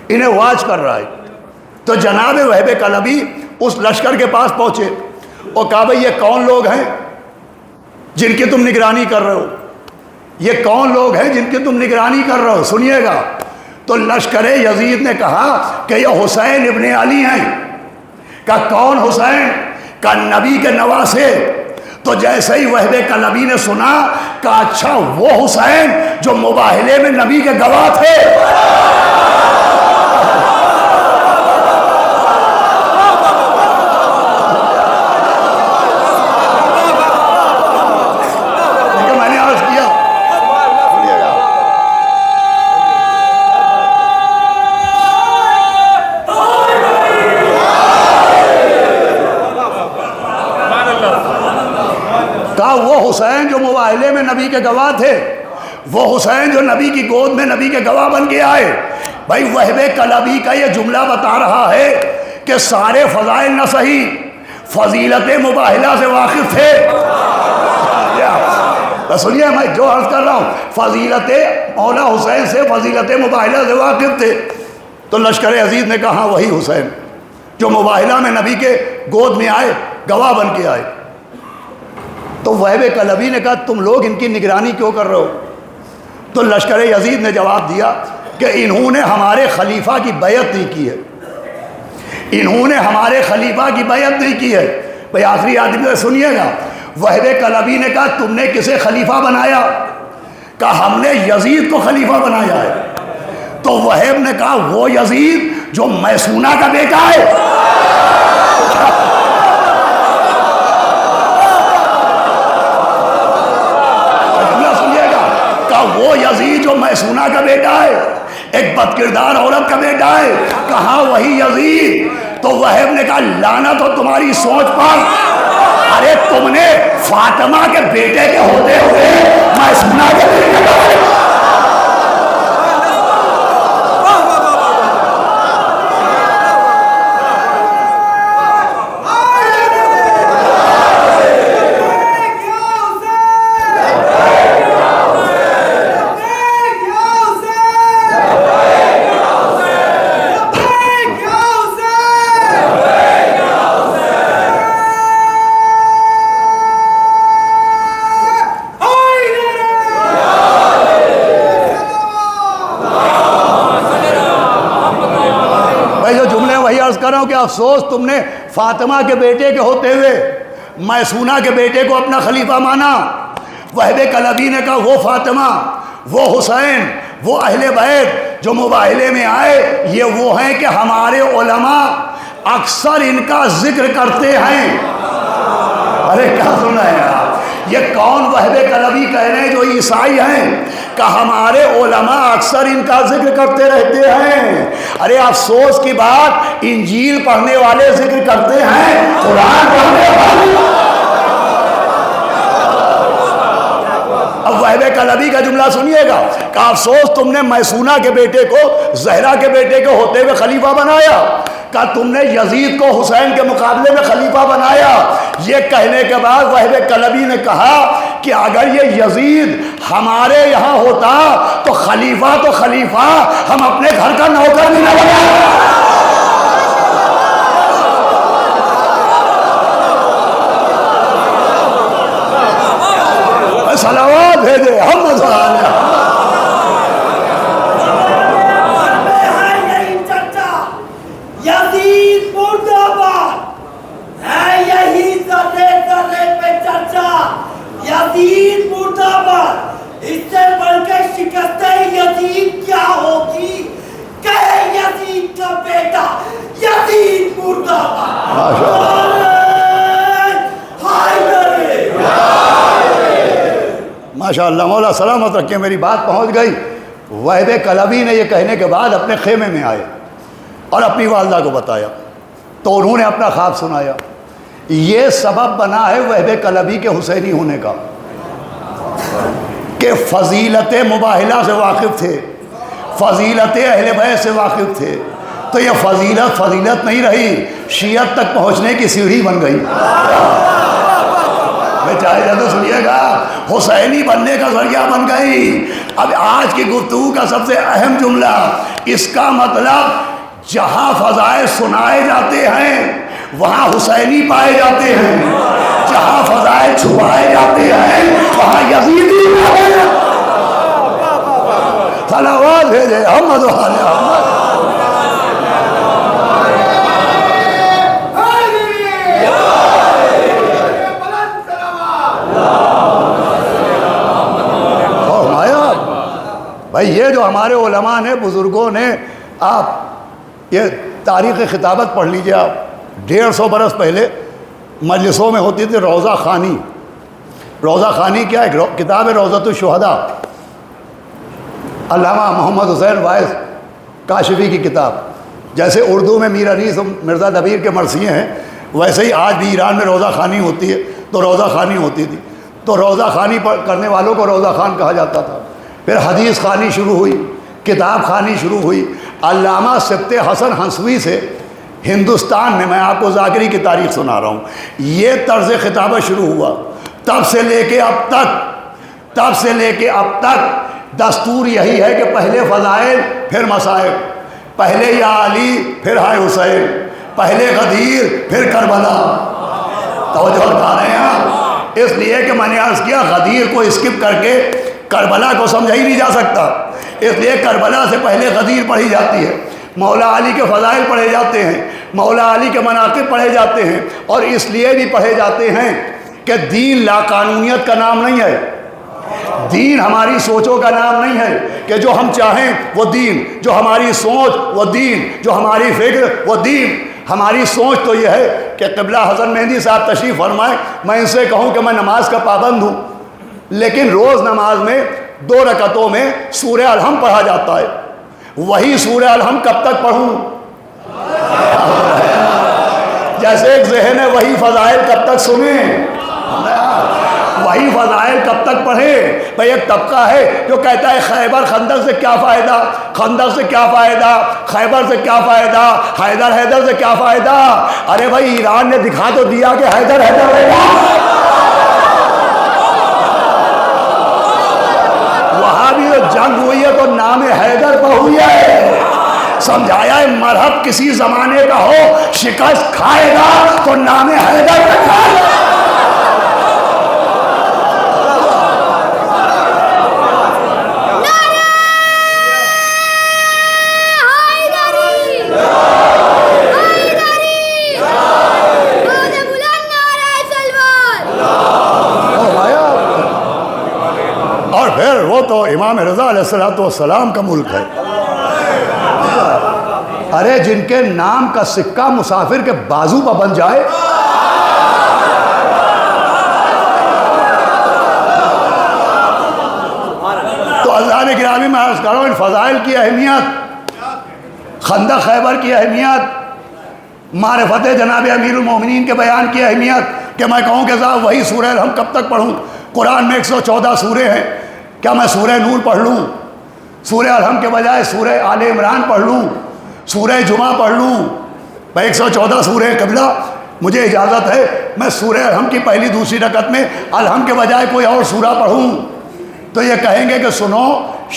انہیں واچ کر رہا ہے۔ تو جناب وہب کلبی اس لشکر کے پاس پہنچے اور کہا بھئی یہ کون لوگ ہیں جن کی تم نگرانی کر رہے ہو؟ یہ کون لوگ ہیں جن کی تم نگرانی کر رہے ہو؟ سنیے گا۔ تو لشکر یزید نے کہا کہ یہ حسین ابن علی ہیں۔ کہا کون حسین؟ کہا نبی کے نواسے۔ تو جیسے ہی وہب کلبی نے سنا، کہا اچھا وہ حسین جو مباہلے میں نبی کے گواہ تھے۔ وہ حسین جو مباہلے میں نبی کے گواہ تھے، وہ حسین جو نبی کی گود میں نبی کے گواہ بن کے آئے۔ بھائی وہب کلبی کا یہ جملہ بتا رہا ہے کہ سارے فضائل نہ صحیح، فضیلت مباہلہ سے واقف تھے۔ تو سنیے میں جو عرض کر رہا ہوں، فضیلت مولا حسین سے، فضیلت مباہلہ سے واقف تھے۔ تو لشکر عزیز نے کہا وہی حسین جو مباہلہ میں نبی کے گود میں آئے، گواہ بن کے آئے۔ تو وہب کلبی نے کہا تم لوگ ان کی نگرانی کیوں کر رہے ہو؟ تو لشکر یزید نے جواب دیا کہ انہوں نے ہمارے خلیفہ کی بیعت نہیں کی ہے، انہوں نے ہمارے خلیفہ کی بیعت نہیں کی ہے۔ بھئی آخری آدمی سے سنیے گا، وہب کلبی نے کہا تم نے کسے خلیفہ بنایا؟ کہا ہم نے یزید کو خلیفہ بنایا ہے۔ تو وہب نے کہا وہ یزید جو میسونہ کا بیٹا ہے۔ وہ یزید جو میسونہ کا بیٹا ہے، ایک بدکردار عورت کا بیٹا ہے، کہاں وہی یزید؟ تو وہب نے کہا لعنت ہو تمہاری سوچ پر، ارے تم نے فاطمہ کے بیٹے کے ہوتے ہوئے میسونہ کے بیٹے کا افسوس تم نے فاطمہ کے بیٹے کے ہوتے ہوئے میسونہ کے بیٹے کو اپنا خلیفہ مانا۔ وہب کلبی نے کہا وہ فاطمہ، وہ حسین، وہ اہل بیت جو مباہلے میں آئے، یہ وہ ہیں کہ ہمارے علماء اکثر ان کا ذکر کرتے ہیں۔ ارے کیا سنا ہے آپ؟ یہ کون وہب کلبی کہہ رہے ہیں جو عیسائی ہیں کہ ہمارے علماء اکثر ان کا ذکر کرتے رہتے ہیں۔ ارے افسوس کی بات، انجیل پڑھنے والے ذکر کرتے ہیں، قرآن پڑھنے والے۔ اب وہب کلبی کا جملہ سنیے گا کہ افسوس تم نے میسونہ کے بیٹے کو زہرا کے بیٹے کے ہوتے ہوئے خلیفہ بنایا، کہ تم نے یزید کو حسین کے مقابلے میں خلیفہ بنایا۔ یہ کہنے کے بعد وہب کلبی نے کہا کہ اگر یہ یزید ہمارے یہاں ہوتا تو خلیفہ ہم اپنے گھر کا نوکر بھی نہ بناتے۔ صلوات بھیجے ہم یزید مرد آباد ہے، یہی ذرے ذرے پہ چرچا، یزید مرد آباد۔ اس سے بڑھ کے شکست یزید کیا ہوگی؟ کہ یزید کا بیٹا یزید مرد آباد۔ ماشاء اللہ، مولا سلامت رکھے، میری بات پہنچ گئی۔ وہب کلبی نے یہ کہنے کے بعد اپنے خیمے میں آئے اور اپنی والدہ کو بتایا، تو انہوں نے اپنا خواب سنایا۔ یہ سبب بنا ہے وہب کلبی کے حسینی ہونے کا کہ فضیلت مباہلہ سے واقف تھے، فضیلت اہل بیت سے واقف تھے، تو یہ فضیلت نہیں رہی، شیعت تک پہنچنے کی سیڑھی بن گئی۔ چاہے جاتے سنیے گا، حسینی بننے کا ذریعہ بن گئی۔ اب آج کی گفتگو کا سب سے اہم جملہ، اس کا مطلب جہاں فضائل سنائے جاتے ہیں وہاں حسینی پائے جاتے ہیں، جہاں فضائل چھپائے جاتے ہیں وہاں یزیدی پائے جاتے ہیں۔ صلوات بھیجے احمد و آل احمد۔ بھائی یہ جو ہمارے علماء نے، بزرگوں نے، آپ یہ تاریخ خطابت پڑھ لیجئے، آپ 150 برس پہلے مجلسوں میں ہوتی تھی روضہ خوانی۔ روضہ خوانی کیا ہے؟ کتاب ہے روضۃ الشہداء، علامہ محمد حسین وائس کاشفی کی کتاب۔ جیسے اردو میں میر انیس مرزا دبیر کے مرثیے ہیں، ویسے ہی آج بھی ایران میں روضہ خوانی ہوتی ہے، تو روضہ خوانی ہوتی تھی، تو روضہ خوانی کرنے والوں کو روضہ خوان کہا جاتا تھا۔ پھر حدیث خوانی شروع ہوئی، کتاب خوانی شروع ہوئی۔ علامہ سبت حسن ہنسوی سے ہندوستان میں، میں آپ کو ذاکری کی تاریخ سنا رہا ہوں، یہ طرز خطابت شروع ہوا۔ تب سے لے کے اب تک دستور یہی ہے کہ پہلے فضائل پھر مصائب، پہلے یا علی پھر ہائے حسین، پہلے غدیر پھر کربلا۔ توجہ کر رہے ہیں آپ؟ اس لیے کہ میں نے عرض کیا غدیر کو اسکپ کر کے کربلا کو سمجھا ہی نہیں جا سکتا، اس لیے کربلا سے پہلے غدیر پڑھی جاتی ہے، مولا علی کے فضائل پڑھے جاتے ہیں، مولا علی کے مناقب پڑھے جاتے ہیں، اور اس لیے بھی پڑھے جاتے ہیں کہ دین لا قانونیت کا نام نہیں ہے، دین ہماری سوچوں کا نام نہیں ہے کہ جو ہم چاہیں وہ دین، جو ہماری سوچ وہ دین، جو ہماری فکر وہ دین۔ ہماری سوچ تو یہ ہے کہ قبلہ حسن مہندی صاحب تشریف فرمائیں، میں ان سے کہوں کہ میں نماز کا پابند ہوں، لیکن روز نماز میں 2 رکعتوں میں سورہ الحمد پڑھا جاتا ہے، وہی سورہ الحمد کب تک پڑھوں؟ جیسے ایک ذہن ہے وہی فضائل کب تک سنیں، وہی فضائل کب تک پڑھیں؟ بھئی ایک طبقہ ہے جو کہتا ہے خیبر خندق سے کیا فائدہ، خندق سے کیا فائدہ، خیبر سے کیا فائدہ، حیدر سے کیا فائدہ۔ ارے بھائی ایران نے دکھا تو دیا کہ حیدر ہے، وہاں بھی جو جنگ ہوئی ہے تو نام حیدر پہ ہوئی ہے۔ سمجھایا ہے مرحب کسی زمانے کا ہو، شکست کھائے گا تو نام حیدر پہ کھائے گا۔ امام رضا علیہ السلام کا ملک ہے۔ ارے جن کے نام کا سکہ مسافر کے بازو پر بن جائے، تو اللہ نے گرامی میں عرض کر رہا ہوں ان فضائل کی اہمیت، خندق خیبر کی اہمیت، معرفت جناب امیر المومنین کے بیان کی اہمیت، کہ میں کہوں کہ صاحب وہی سورہ الحم کب تک پڑھوں؟ قرآن میں 114 سورے ہیں، کیا میں سورہ نور پڑھ لوں؟ سورہ الحم کے بجائے سورہ آل عمران پڑھ لوں، سورہ جمعہ پڑھ لوں؟ میں 114 سورے قبلہ، مجھے اجازت ہے میں سورہ الحم کی پہلی دوسری رکعت میں الحم کے بجائے کوئی اور سورہ پڑھوں؟ تو یہ کہیں گے کہ سنو،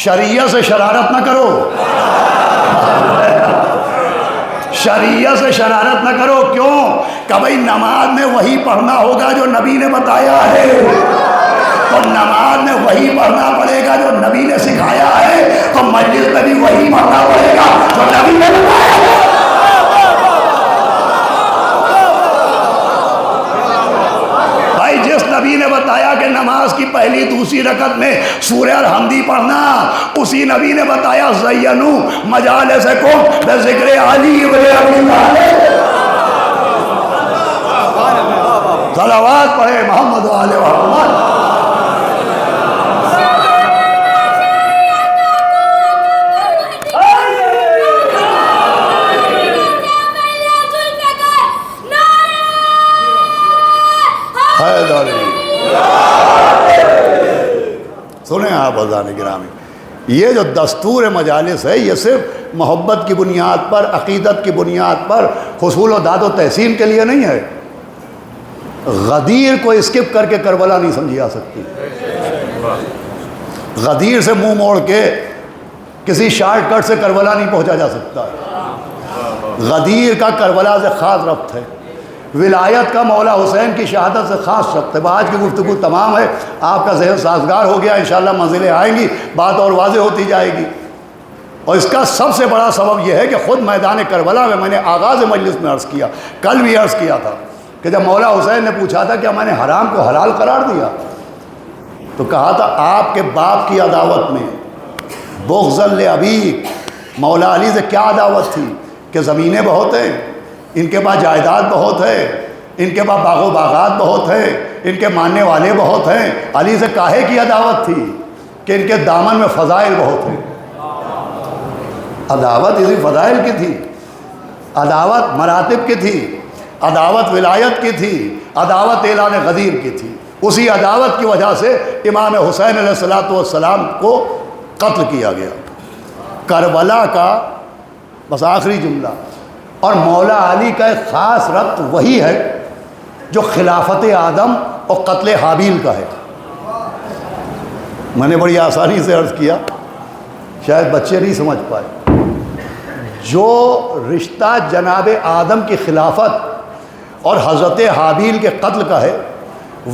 شریعت سے شرارت نہ کرو، شریعت سے شرارت نہ کرو۔ کیوں؟ کہ بھئی نماز میں وہی پڑھنا ہوگا جو نبی نے بتایا ہے، تو نماز میں وہی پڑھنا پڑے گا جو نبی نے سکھایا ہے، تو مجلس میں بھی وہی پڑھنا پڑے گا جو نبی نے بتایا ہے۔ بھائی جس نبی نے بتایا کہ نماز کی پہلی دوسری رکعت میں سورہ الحمدی پڑھنا، اسی نبی نے بتایا زینو مجالسکم بذکر علی ابن ابی طالب۔ صلوات پڑھے محمد و آل محمد۔ سنیں آپ عزیزان گرامی، یہ جو دستور مجالس ہے یہ صرف محبت کی بنیاد پر، عقیدت کی بنیاد پر، حصول و داد و تحسین کے لیے نہیں ہے۔ غدیر کو اسکپ کر کے کربلا نہیں سمجھی جا سکتی، غدیر سے منہ موڑ کے کسی شارٹ کٹ سے کربلا نہیں پہنچا جا سکتا۔ غدیر کا کربلا سے خاص ربط ہے، ولایت کا مولا حسین کی شہادت سے خاص ربط ہے۔ آج کی گفتگو تمام ہے، آپ کا ذہن سازگار ہو گیا، انشاءاللہ منزلیں آئیں گی، بات اور واضح ہوتی جائے گی۔ اور اس کا سب سے بڑا سبب یہ ہے کہ خود میدان کربلا میں نے آغاز مجلس میں عرض کیا، کل بھی عرض کیا تھا، کہ جب مولا حسین نے پوچھا تھا کہ میں نے حرام کو حلال قرار دیا، تو کہا تھا آپ کے باپ کی عداوت میں بغضا لابیک، مولا علی سے کیا عداوت تھی کہ زمینیں بہت ہیں، ان کے پاس جائیداد بہت ہے، ان کے پاس باغ و باغات بہت ہیں، ان کے ماننے والے بہت ہیں۔ علی سے کاہے کی عداوت تھی کہ ان کے دامن میں فضائل بہت ہیں۔ عداوت اسی فضائل کی تھی، عداوت مراتب کی تھی، عداوت ولایت کی تھی، عداوت اعلان غدیر کی تھی۔ اسی عداوت کی وجہ سے امام حسین علیہ السلام کو قتل کیا گیا۔ کربلا کا بس آخری جملہ، اور مولا علی کا ایک خاص ربط وہی ہے جو خلافت آدم اور قتل حابیل کا ہے۔ میں نے بڑی آسانی سے عرض کیا، شاید بچے نہیں سمجھ پائے، جو رشتہ جناب آدم کی خلافت اور حضرت حابیل کے قتل کا ہے،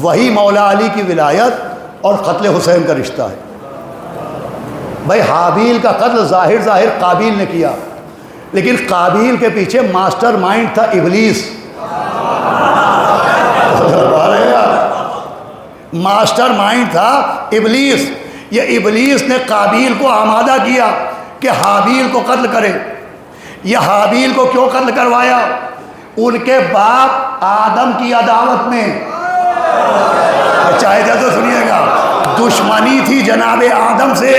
وہی مولا علی کی ولایت اور قتل حسین کا رشتہ ہے۔ بھائی حابیل کا قتل ظاہر قابیل نے کیا، لیکن قابیل کے پیچھے ماسٹر مائنڈ تھا ابلیس۔ ماسٹر مائنڈ تھا ابلیس۔ یہ ابلیس نے قابیل کو آمادہ کیا کہ حابیل کو قتل کرے۔ یہ حابیل کو کیوں قتل کروایا؟ ان کے باپ آدم کی عداوت میں، چاہے جیسے سنیے گا، دشمنی تھی جناب آدم سے،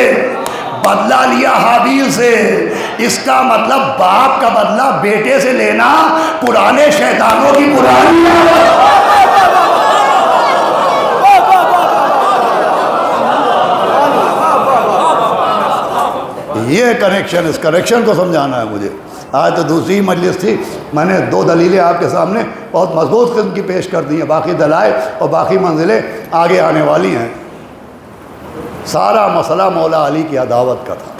بدلہ لیا حابیل سے۔ اس کا مطلب باپ کا بدلہ بیٹے سے لینا پرانے شیطانوں کی پرانی یہ کنیکشن، اس کنیکشن کو سمجھانا ہے مجھے۔ آج تو دوسری مجلس تھی، میں نے دو دلیلیں آپ کے سامنے بہت مضبوط قسم کی پیش کر دی ہیں، باقی دلائل اور باقی منزلیں آگے آنے والی ہیں۔ سارا مسئلہ مولا علی کی عداوت کا تھا۔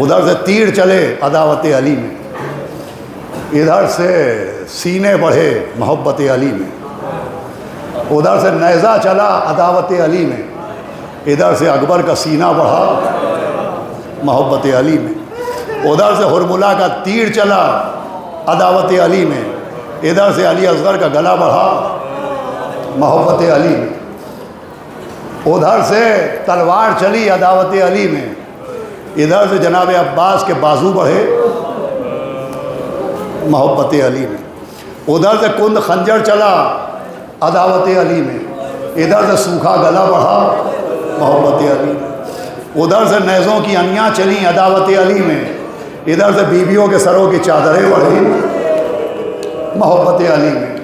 ادھر سے تیر چلے عداوت علی میں، ادھر سے سینے بڑھے محبت علی میں، ادھر سے نیزہ چلا عداوت علی میں، ادھر سے اکبر کا سینہ بڑھا محبت علی میں، ادھر سے حرملہ کا تیر چلا عداوت علی میں، ادھر سے علی اصغر کا گلا بڑھا محبت علی میں۔ ادھر سے تلوار چلی عداوت علی میں، ادھر سے جناب عباس کے بازو بڑھے محبت علی میں، ادھر سے کند خنجر چلا عداوت علی میں، ادھر سے سوکھا گلا بڑھا محبت علی میں، ادھر سے نیزوں کی انیاں چلیں عداوت علی میں، ادھر سے بیویوں کے سروں کی چادریں بڑھی محبت علی میں،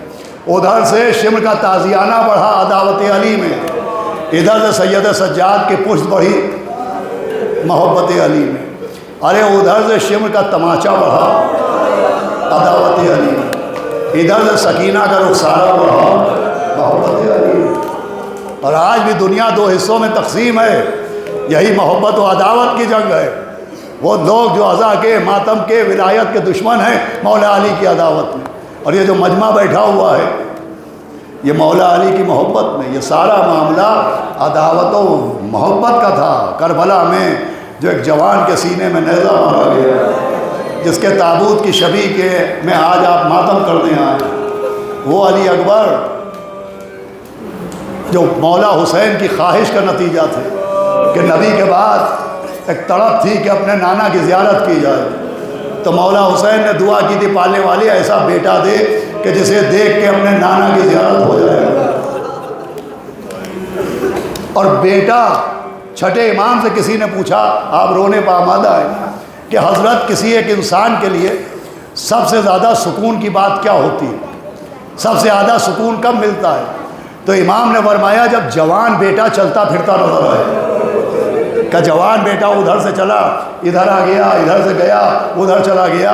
ادھر سے شمر کا تازیانہ بڑھا عداوت علی میں، ادھر سے سید سجاد کی پشت بڑھی محبت علی میں، ارے ادھر سے شمر کا تماچا بڑھا عداوت علی میں، ادھر سے سکینہ کا رخسارہ بڑھا محبت علی میں۔ اور آج بھی دنیا دو حصوں میں تقسیم ہے، یہی محبت و عداوت کی جنگ ہے۔ وہ لوگ جو عزا کے، ماتم کے، ولایت کے دشمن ہیں مولا علی کی عداوت میں، اور یہ جو مجمع بیٹھا ہوا ہے یہ مولا علی کی محبت میں، یہ سارا معاملہ عداوت و محبت کا تھا۔ کربلا میں جو ایک جوان کے سینے میں نیزہ مارا گیا، جس کے تابوت کی شبیہ کے میں آج آپ ماتم کرنے آئے، وہ علی اکبر جو مولا حسین کی خواہش کا نتیجہ تھے کہ نبی کے بعد ایک تڑپ تھی کہ اپنے نانا کی زیارت کی جائے، تو مولا حسین نے دعا کی تھی پالنے والی ایسا بیٹا دے کہ جسے دیکھ کے اپنے نانا کی زیارت ہو جائے۔ اور بیٹا چھٹے امام سے کسی نے پوچھا، آپ رونے پہ آمادہ ہیں، کہ حضرت کسی ایک انسان کے لیے سب سے زیادہ سکون کی بات کیا ہوتی ہے، سب سے زیادہ سکون کب ملتا ہے؟ تو امام نے فرمایا جب جوان بیٹا چلتا پھرتا نظر آئے، کہ جوان بیٹا ادھر سے چلا ادھر آ گیا، ادھر سے گیا ادھر چلا گیا۔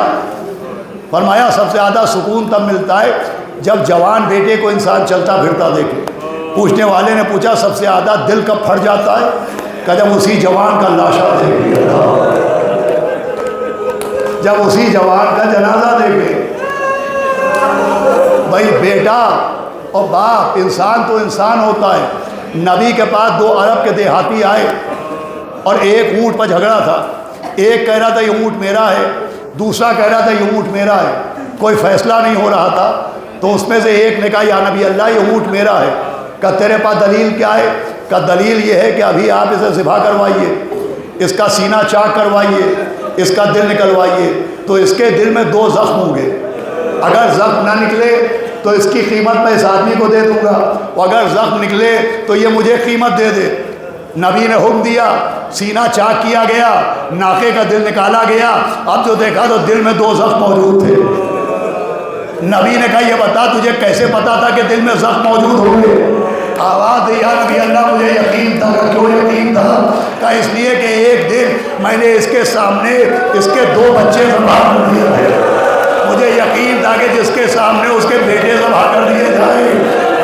فرمایا سب سے زیادہ سکون تب ملتا ہے جب جوان بیٹے کو انسان چلتا پھرتا دیکھے۔ پوچھنے والے نے پوچھا سب سے زیادہ دل کب پھٹ جاتا ہے؟ کہ جب اسی جوان کا لاشا دیکھے، جب اسی جوان کا جنازہ دیکھے۔ بھائی بیٹا اور باپ، انسان تو انسان ہوتا ہے۔ نبی کے پاس 2 عرب کے دیہاتی آئے اور ایک اونٹ پر جھگڑا تھا، ایک کہہ رہا تھا یہ اونٹ میرا ہے، دوسرا کہہ رہا تھا یہ اونٹ میرا ہے، کوئی فیصلہ نہیں ہو رہا تھا۔ تو اس میں سے ایک نے کہا یا نبی اللہ یہ اونٹ میرا ہے۔ کہ تیرے پاس دلیل کیا ہے؟ کہ دلیل یہ ہے کہ ابھی آپ اسے ذبح کروائیے، اس کا سینہ چاک کروائیے، اس کا دل نکلوائیے، تو اس کے دل میں 2 زخم ہوں گے، اگر زخم نہ نکلے تو اس کی قیمت میں اس آدمی کو دے دوں گا، اور اگر زخم نکلے تو یہ مجھے قیمت دے دے۔ نبی نے حکم دیا، سینہ چاک کیا گیا، ناکے کا دل نکالا گیا۔ اب جو دیکھا تو دل میں 2 زخم موجود تھے۔ نبی نے کہا یہ بتا تجھے کیسے پتا تھا کہ دل میں زخم موجود ہوں گے؟ آواز دی یا نبی اللہ مجھے یقین تھا۔ کیوں یقین تھا؟ کہا اس لیے کہ ایک دن میں نے اس کے سامنے اس کے 2 بچے ذبح کر دیے تھے، مجھے یقین تھا کہ جس کے سامنے اس کے بیٹے ذبح کر دیے جائیں،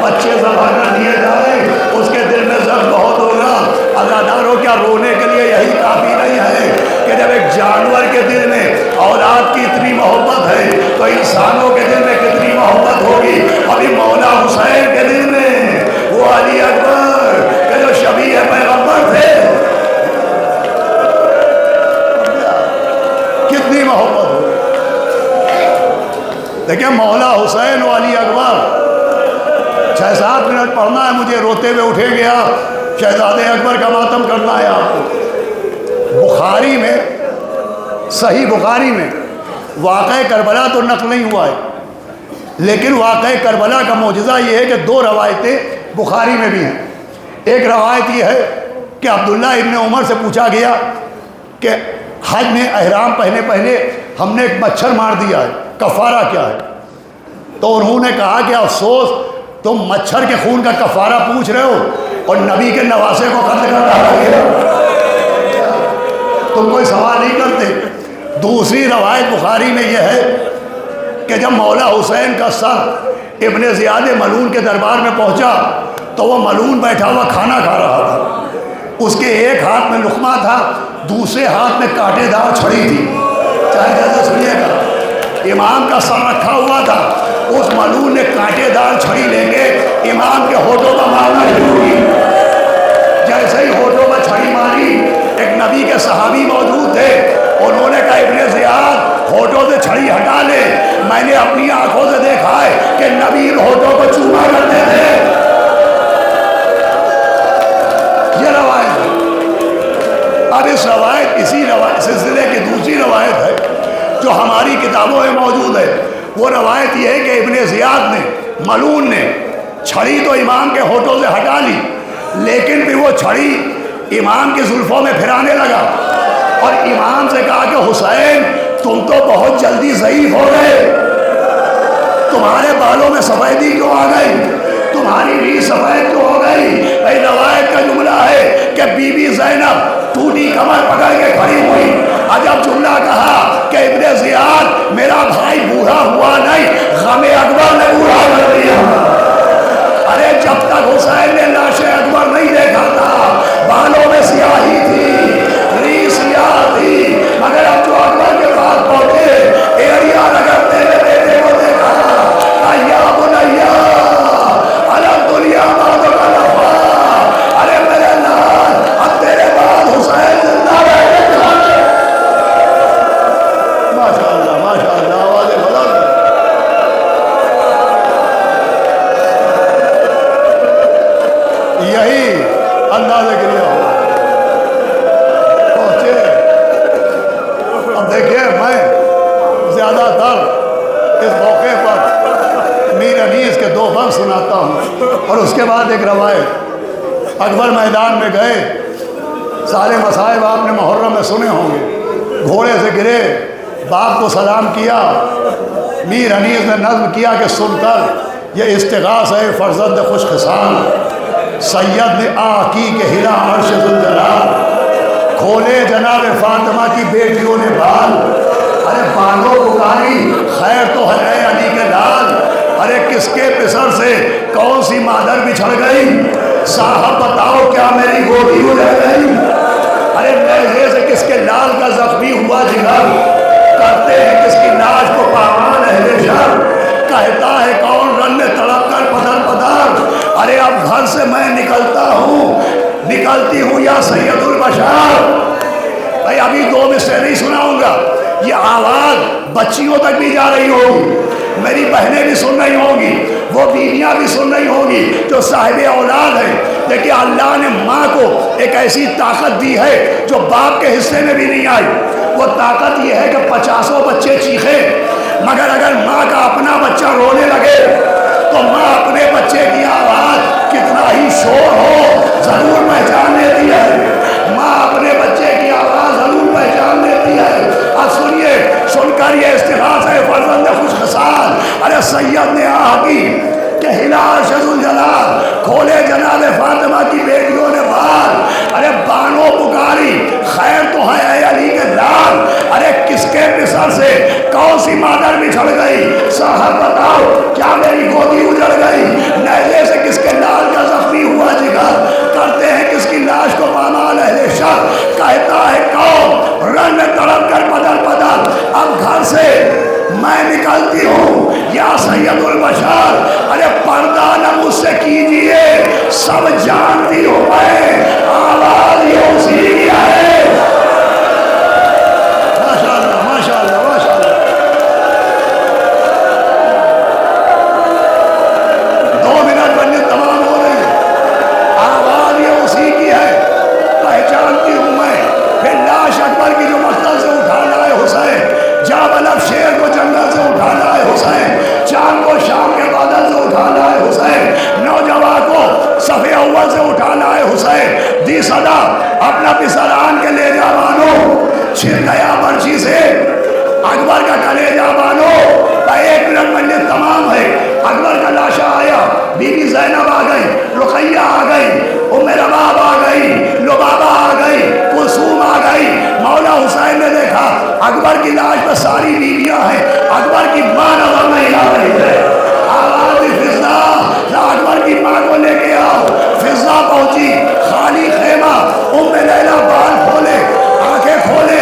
بچے ذبح کر دیے جائیں، اس کے دل میں زخم بہت ہوگا۔ عزاداروں کیا رونے کے لیے یہی کافی نہیں ہے کہ جب ایک جانور کے دل میں اولاد کی اتنی محبت ہے تو انسانوں کے دل میں کتنی محبت ہوگی؟ ابھی مولا حسین کے دل میں وہ علی اکبر کہ جو شبیہ پیغمبر تھے کتنی محبت ہوگی۔ دیکھیں مولا حسین و علی اکبر 6-7 منٹ پڑھنا ہے مجھے، روتے ہوئے اٹھے گیا شہزادے اکبر کا ماتم کرنا ہے آپ کو۔ بخاری میں، صحیح بخاری میں واقعہ کربلا تو نقل نہیں ہوا ہے، لیکن واقعہ کربلا کا معجزہ یہ ہے کہ 2 روایتیں بخاری میں بھی ہیں۔ ایک روایت یہ ہے کہ عبداللہ ابن عمر سے پوچھا گیا کہ حج میں احرام پہنے ہم نے ایک مچھر مار دیا ہے، کفارہ کیا ہے؟ تو انہوں نے کہا کہ افسوس تم مچھر کے خون کا کفارہ پوچھ رہے ہو اور نبی کے نواسے کو قتل کر ڈالا گیا، تم کوئی سوال نہیں کرتے۔ دوسری روایت بخاری میں یہ ہے کہ جب مولا حسین کا سر ابن زیاد ملعون کے دربار میں پہنچا تو وہ ملعون بیٹھا ہوا کھانا کھا رہا تھا، اس کے ایک ہاتھ میں لقمہ تھا، دوسرے ہاتھ میں کانٹے دار چھڑی تھی۔ چاہے جیسے سنیے گا، امام کا سر رکھا ہوا تھا، اس ملعون نے کانٹے دار چھڑی لے کے امام کے ہونٹوں پر مارنا شروع کی۔ جیسے ہی ہونٹوں پر چھڑی ماری، ایک نبی کے صحابی موجود تھے، انہوں نے کہا ابن زیاد ہونٹوں سے چھڑی ہٹا لے، میں نے اپنی آنکھوں سے دیکھا ہے کہ نبی ہونٹوں کو چوما کرتے تھے۔ زیاد نے، ملعون نے چھڑی تو امام کے ہونٹوں سے ہٹا لی، لیکن پھر وہ چھڑی امام کی زلفوں میں پھرانے لگا اور امام سے کہا کہ حسین تم تو بہت جلدی ضعیف ہو گئے، تمہارے بالوں میں سفیدی کیوں آ گئی، تمہاری ریش سفید کیوں ہو گئی؟ بھائی روایت کا جملہ ہے کہ بی بی زینب ٹوٹی کمر پکڑ کے کھڑی ہوئی، عجب جملہ کہا کہ ابن زیاد میرا بھائی بوڑھا ہوا نہیں، غم اکبر نے بوڑھا کر دیا۔ ارے جب تک حسین نے لاش اکبر نہیں دیکھا تھا بالوں میں سیاہی تھی، ریش سیاہ تھی، مگر اب جو اکبر کے پاس پہنچے ایڑیاں رگڑتے ہوئے بیٹے کو دیکھا، کہا یا بنیا الم دنیا بعدک لفا، ارے میرے لال اب تیرے بعد حسین زندہ رہے گا۔ ماشاءاللہ ماشاءاللہ، آواز بلند۔ یہی اندازے کے لیے ہوا پہنچے۔ اب دیکھیے میں زیادہ تر اس موقع پر میر انیس کے 2 بند سناتا ہوں اور اس کے بعد ایک روایت۔ اکبر میدان میں گئے، سارے مصائب آپ نے محرم میں سنے ہوں گے، گھوڑے سے گرے، باپ کو سلام کیا، میر انیس نے نظم کیا کہ سن کر یہ استغاثہ ہے فرزند خوش خصال، سید نے آقی کے ہلا عرش ذوالجلال، کھولے جناب فاطمہ کی بیٹیوں نے بال، ارے بانو پکاری خیر تو ہے اے علی کے لال، ارے کس کے پسر سے کون سی مادر بچھڑ گئی، صاحب بتاؤ کیا میری گودی اجڑ گئی، ارے نیزے سے کس کے لال کا زخمی ہوا جگر، کرتے ہیں کس کی لاش کو پامان اہل شر، کہتا ہے کون رن میں تڑپ کر پدر پدر، ارے اب گھر سے میں نکلتا ہوں، نکلتی ہوں یا سید البشر۔ بھائی ابھی 2 مصرے نہیں سناؤں گا، یہ آواز بچیوں تک بھی جا رہی ہوگی، میری بہنیں بھی سن رہی ہوں گی، وہ بیویاں بھی سن رہی ہوں گی جو صاحب اولاد ہیں۔ دیکھیں اللہ نے ماں کو ایک ایسی طاقت دی ہے جو باپ کے حصے میں بھی نہیں آئی، وہ طاقت یہ ہے کہ 50 بچے چیخے، مگر اگر ماں کا اپنا بچہ رونے لگے تو ماں اپنے بچے کی آواز کتنا ہی شور ہو ضرور پہچان لیتی ہے، ماں اپنے بچے کی آواز ضرور پہچان لیتی ہے۔ اب سنیے، سن کر یہ استغاثہ ہے فرزند خوش خصال، ارے سید نے آگی کہ ہلا عرش ذوالجلال، کھولے جناب فاطمہ کی بیٹیوں نے بال، ارے بانو پکاری خیر تو ہے اے علی کے لال، ارے کس کے پسر سے کون سی مادر بچھڑ گئی، صاحب بتاؤ کیا میری گودی اجڑ گئی، نیزے سے کس کے لال کا زخمی ہوا جگر، کرتے ہیں کس کی لاش کو پامال اہل شر، کہتا ہے کون رن میں تڑپ کر پدر پدر، اب گھر سے میں نکلتی ہوں یا سید البشر، ارے پردہ نہ مجھ سے کیجئے، سب جانتی ہوں میں آواز یہ اسی کی ہے۔ ماشاءاللہ ماشاءاللہ ماشاءاللہ۔ 2 منٹ بننے تمام ہو رہی ہے، آواز یہ اسی کی ہے، پہچانتی ہوں میں۔ پھر لاش اکبر کی جو مقتل سے اٹھا لائے حسین، جاب الب شیر کو جنگل سے اٹھا لائے حسین، چاند کو شام کے بادل سے اٹھا لائے حسین، نوجوان کو صف اول سے اٹھا لائے حسین، دی صدا اپنا پسر آن کے لے جا بانو، چھن گیا برچی سے اکبر کا کلیجہ بانو۔ 1 منٹ بننے تمام ہے، اکبر کا لاشا آیا، بی بی زینب آ گئی، رقیہ آ گئی، ام رباب آ گئی، لبابہ آ گئی، کلثوم آ گئی۔ مولا حسین نے دیکھا اکبر کی لاش پر ساری بیویاں ہیں، اکبر کی ماں نظر نہیں آ رہی ہے، آواز فضا اکبر کی ماں کو لے کے آؤ۔ فضا پہنچی، خالی خیمہ، ام لیلہ بال کھولے، آنکھیں کھولے،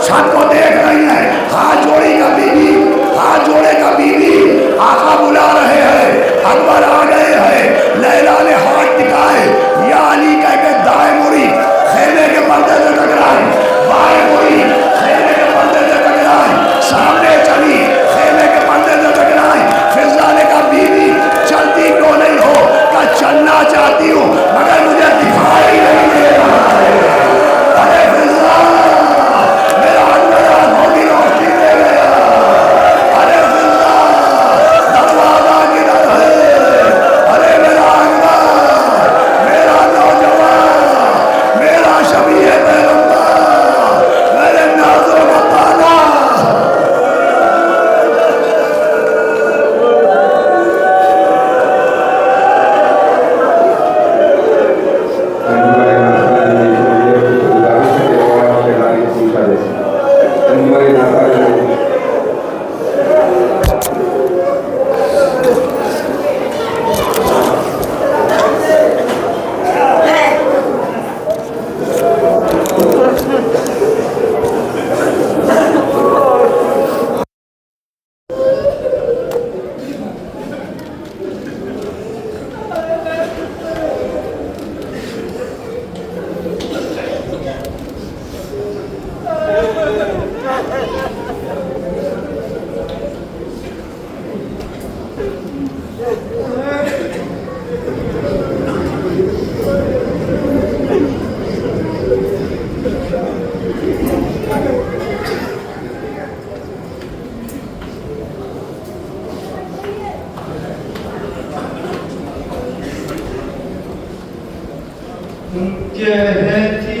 چھت کو دیکھ رہی ہیں، ہاتھ جوڑی کا بیوی، ہاتھ جوڑے کا بیوی، آقا بلا رہے ہیں، اکبر آ گئے ہیں، لیلہ نے ہاتھ ٹکائے، یا علی کہہ کے دائیں مڑی، خیمے کے پردے سے ٹکرائی، بائیں مڑی، خیمے کے پردے سے ٹکرائی، سامنے چلی، خیمے کے پردے سے ٹکرائی۔ کہتی